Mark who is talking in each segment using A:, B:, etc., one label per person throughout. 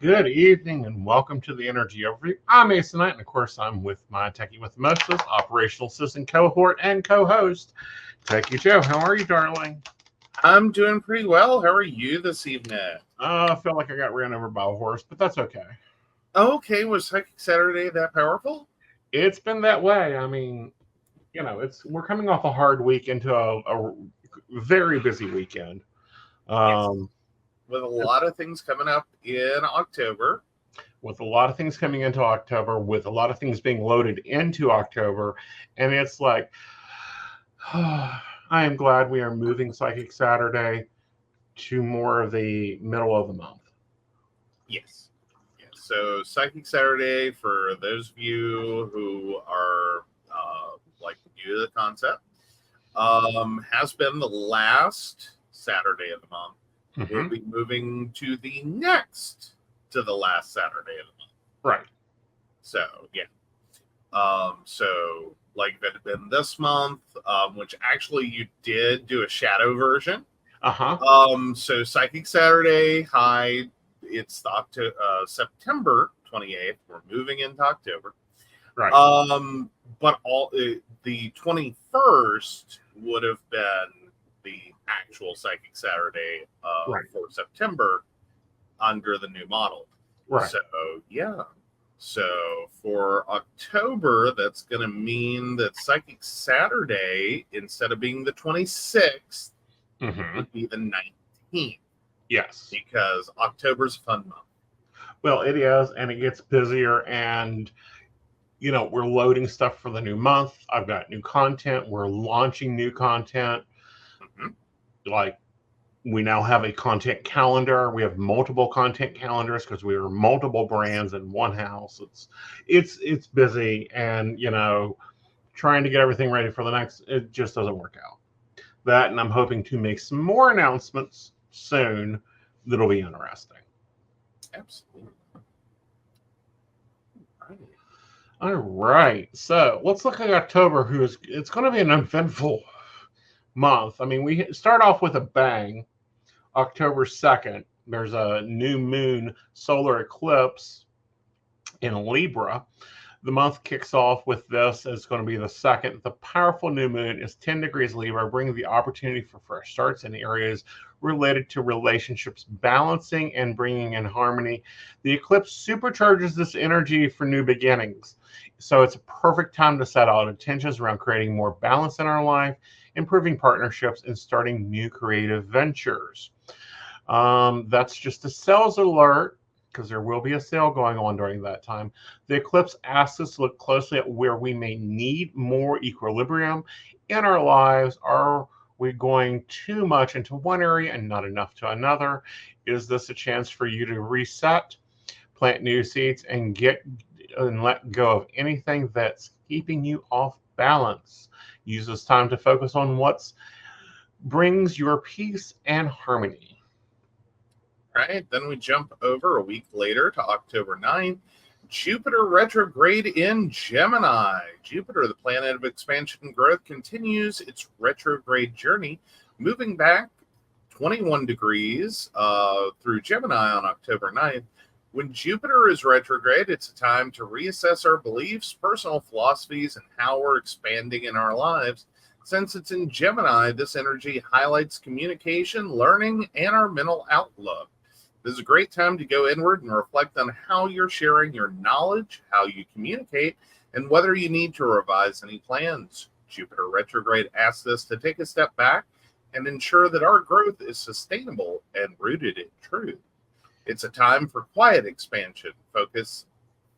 A: Good evening and welcome to the Energy Overview. I'm Aeson Knight, and of course, I'm with my Techie with the Mostest, operational assistant cohort and co-host, Techie Joe. How are you, darling?
B: I'm doing pretty well. How are you this evening?
A: I feel like I got ran over by a horse, but that's okay.
B: Okay, was Psychic Saturday that powerful?
A: It's been that way. I mean, we're coming off a hard week into a very busy weekend.
B: Yes. With a lot of things coming up in October.
A: With a lot of things coming into October, with a lot of things being loaded into October, and it's like, I am glad we are moving Psychic Saturday to more of the middle of the month.
B: Yes. So Psychic Saturday, for those of you who are like new to the concept, has been the last Saturday of the month.
A: Mm-hmm.
B: We'll be moving to the last Saturday of the month.
A: Right.
B: So, yeah. So, like, that had been this month, which actually you did do a shadow version. So, Psychic Saturday, hi, it's the September 28th. We're moving into October.
A: Right.
B: But the 21st would have been the actual Psychic Saturday for September under the new model.
A: Right.
B: So, yeah. So for October, that's going to mean that Psychic Saturday, instead of being the 26th, would be the 19th.
A: Yes.
B: Because October's a fun month.
A: Well, it is, and it gets busier, and, we're loading stuff for the new month. I've got new content. We're launching new content. Like, we now have a content calendar. We have multiple content calendars because we are multiple brands in one house. It's busy, and trying to get everything ready for the next, it just doesn't work out. That, and I'm hoping to make some more announcements soon that'll be interesting.
B: Absolutely.
A: All right. So let's look at October. It's going to be an eventful month. I mean, we start off with a bang. October 2nd, there's a new moon solar eclipse in Libra. The month kicks off with this. It's going to be the 2nd. The powerful new moon is 10 degrees Libra, bringing the opportunity for fresh starts in areas related to relationships, balancing and bringing in harmony. The eclipse supercharges this energy for new beginnings. So it's a perfect time to set out intentions around creating more balance in our life, improving partnerships, and starting new creative ventures. That's just a sales alert, because there will be a sale going on during that time. The eclipse asks us to look closely at where we may need more equilibrium in our lives. Are we going too much into one area and not enough to another? Is this a chance for you to reset, plant new seeds, and let go of anything that's keeping you off balance? Use this time to focus on what brings your peace and harmony.
B: Right, then we jump over a week later to October 9th. Jupiter retrograde in Gemini. Jupiter, the planet of expansion and growth, continues its retrograde journey, moving back 21 degrees through Gemini on October 9th. When Jupiter is retrograde, it's a time to reassess our beliefs, personal philosophies, and how we're expanding in our lives. Since it's in Gemini, this energy highlights communication, learning, and our mental outlook. This is a great time to go inward and reflect on how you're sharing your knowledge, how you communicate, and whether you need to revise any plans. Jupiter retrograde asks us to take a step back and ensure that our growth is sustainable and rooted in truth. It's a time for quiet expansion,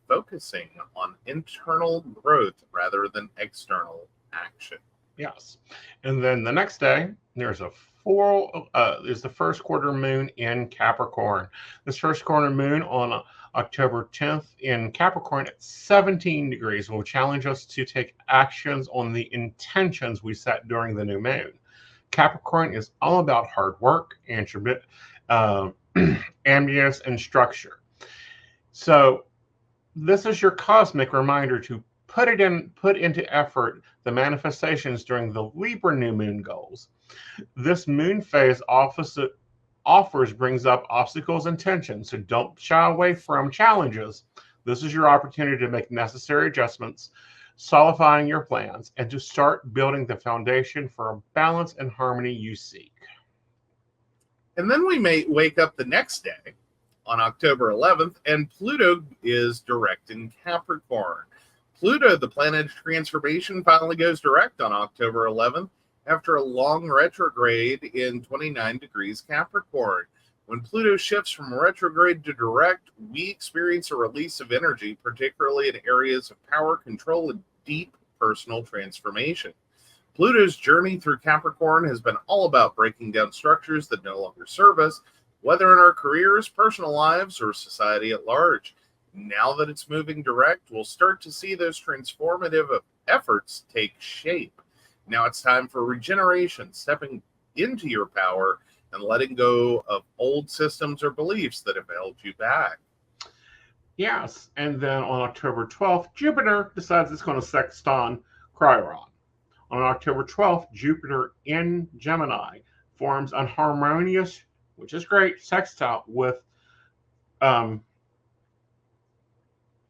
B: focusing on internal growth rather than external action.
A: Yes. And then the next day, there's is the first quarter moon in Capricorn. This first quarter moon on October 10th in Capricorn at 17 degrees will challenge us to take actions on the intentions we set during the new moon. Capricorn is all about hard work, ambience, and structure. So this is your cosmic reminder to put into effort the manifestations during the Libra new moon goals. This moon phase offers brings up obstacles and tension, so don't shy away from challenges. This is your opportunity to make necessary adjustments, solidifying your plans, and to start building the foundation for a balance and harmony you seek.
B: And then we may wake up the next day on October 11th, and Pluto is direct in Capricorn. Pluto, the planet of transformation, finally goes direct on October 11th after a long retrograde in 29 degrees Capricorn. When Pluto shifts from retrograde to direct, we experience a release of energy, particularly in areas of power, control, and deep personal transformation. Pluto's journey through Capricorn has been all about breaking down structures that no longer serve us, whether in our careers, personal lives, or society at large. Now that it's moving direct, we'll start to see those transformative efforts take shape. Now it's time for regeneration, stepping into your power and letting go of old systems or beliefs that have held you back.
A: Yes, and then on October 12th, Jupiter decides it's going to sextile Chiron. On October 12th, Jupiter in Gemini forms an harmonious, which is great, sextile with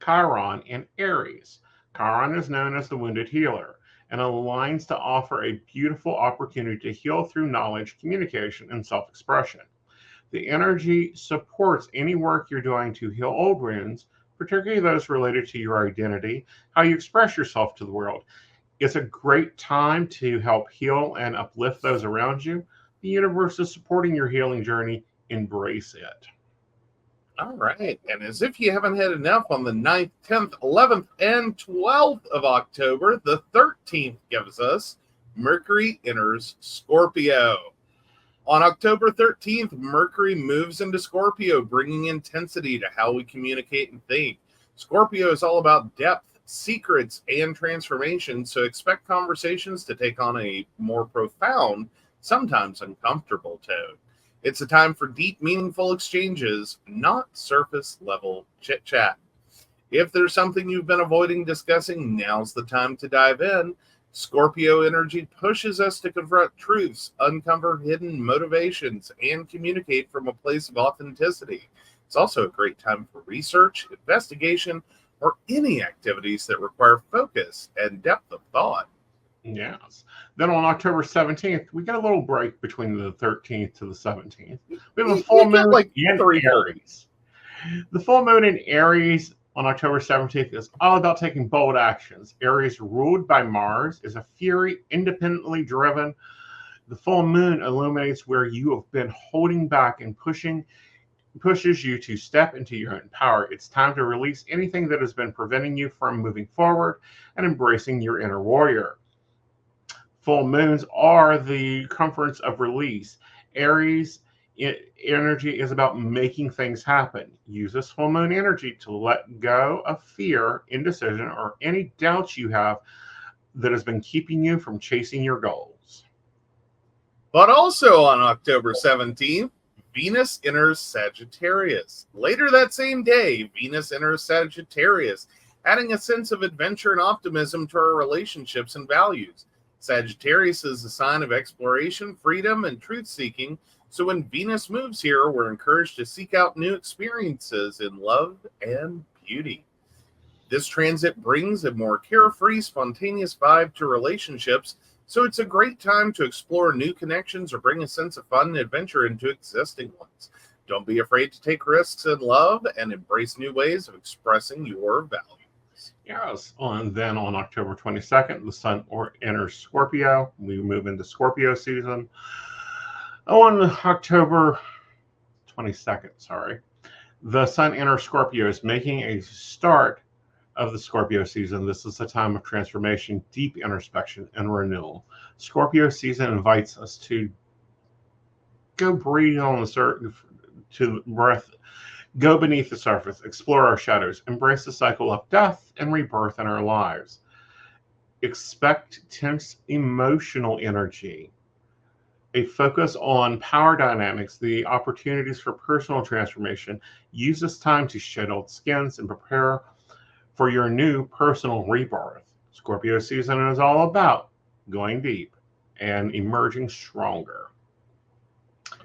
A: Chiron in Aries. Chiron is known as the wounded healer and aligns to offer a beautiful opportunity to heal through knowledge, communication, and self-expression. The energy supports any work you're doing to heal old wounds, particularly those related to your identity, how you express yourself to the world. It's a great time to help heal and uplift those around you. The universe is supporting your healing journey. Embrace it.
B: All right. And as if you haven't had enough on the 9th, 10th, 11th, and 12th of October, the 13th gives us Mercury enters Scorpio. On October 13th, Mercury moves into Scorpio, bringing intensity to how we communicate and think. Scorpio is all about depth, secrets, and transformation, so expect conversations to take on a more profound, sometimes uncomfortable tone. It's a time for deep, meaningful exchanges, not surface-level chit-chat. If there's something you've been avoiding discussing, now's the time to dive in. Scorpio energy pushes us to confront truths, uncover hidden motivations, and communicate from a place of authenticity. It's also a great time for research, investigation, or any activities that require focus and depth of thought.
A: Yes. Then on October 17th, we get a little break between the 13th to the 17th. We have a full moon in Aries. The full moon in Aries on October 17th is all about taking bold actions. Aries, ruled by Mars, is a fury, independently driven. The full moon illuminates where you have been holding back and pushes you to step into your own power. It's time to release anything that has been preventing you from moving forward and embracing your inner warrior. Full moons are the conference of release. Aries energy is about making things happen. Use this full moon energy to let go of fear, indecision, or any doubts you have that has been keeping you from chasing your goals.
B: But also on October 17th, Venus enters Sagittarius. Later that same day, Venus enters Sagittarius, adding a sense of adventure and optimism to our relationships and values. Sagittarius is a sign of exploration, freedom, and truth-seeking, so when Venus moves here, we're encouraged to seek out new experiences in love and beauty. This transit brings a more carefree, spontaneous vibe to relationships, so it's a great time to explore new connections or bring a sense of fun and adventure into existing ones. Don't be afraid to take risks in love and embrace new ways of expressing your values.
A: Yes, and then on October 22nd, the sun enters Scorpio. We move into Scorpio season. On October 22nd, the sun enters Scorpio, is making a start of the Scorpio season. This is a time of transformation, deep introspection, and renewal. Scorpio season invites us to go breathe on the surface, to breath. Go beneath the surface, explore our shadows, embrace the cycle of death and rebirth in our lives. Expect tense emotional energy, a focus on power dynamics, the opportunities for personal transformation. Use this time to shed old skins and prepare for your new personal rebirth. Scorpio season is all about going deep and emerging stronger.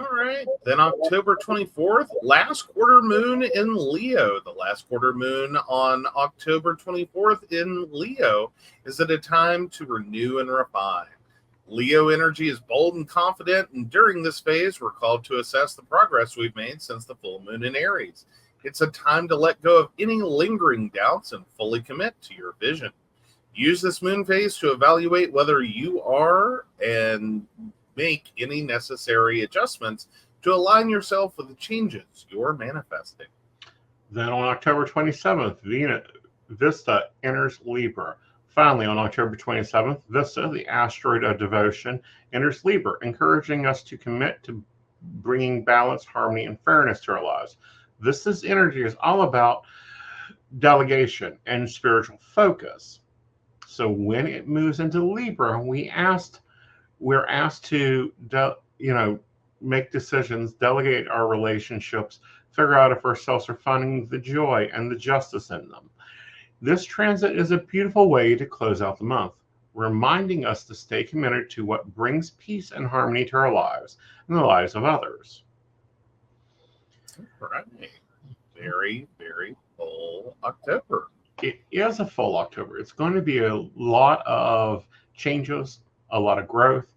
B: All right. Then October 24th, last quarter moon in Leo. The last quarter moon on October 24th in Leo is at a time to renew and refine. Leo energy is bold and confident, and during this phase, we're called to assess the progress we've made since the full moon in Aries. It's a time to let go of any lingering doubts and fully commit to your vision. Use this moon phase to evaluate whether you are and make any necessary adjustments to align yourself with the changes you're manifesting.
A: Then on October 27th, Vista enters Libra. Finally, on October 27th, Vista, the asteroid of devotion, enters Libra, encouraging us to commit to bringing balance, harmony, and fairness to our lives. Vista's energy is all about delegation and spiritual focus. So when it moves into Libra, we're asked to, make decisions, delegate our relationships, figure out if ourselves are finding the joy and the justice in them. This transit is a beautiful way to close out the month, reminding us to stay committed to what brings peace and harmony to our lives and the lives of others.
B: Right. Very, very full October.
A: It is a full October. It's going to be a lot of changes, a lot of growth,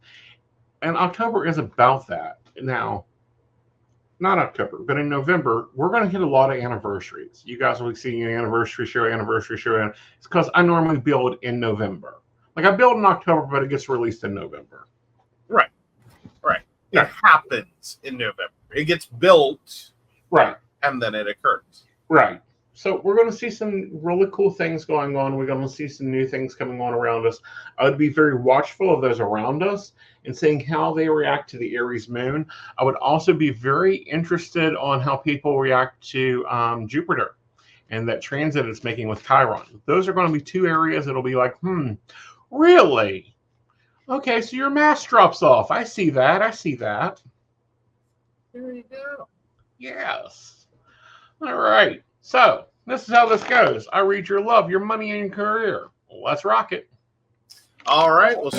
A: and October is about that. Now, not October, but in November, we're going to hit a lot of anniversaries. You guys will be seeing an anniversary show. It's because I normally build in November. Like I build in October, but it gets released in November.
B: Right. It happens in November. It gets built.
A: Right.
B: And then it occurs.
A: Right. So we're going to see some really cool things going on. We're going to see some new things coming on around us. I would be very watchful of those around us and seeing how they react to the Aries moon. I would also be very interested on how people react to Jupiter and that transit it's making with Chiron. Those are going to be two areas that'll be like, really? Okay, so your mask drops off. I see that.
B: There you go.
A: Yes. All right. So this is how this goes. I read your love, your money, and your career. Let's rock it.
B: All right. We'll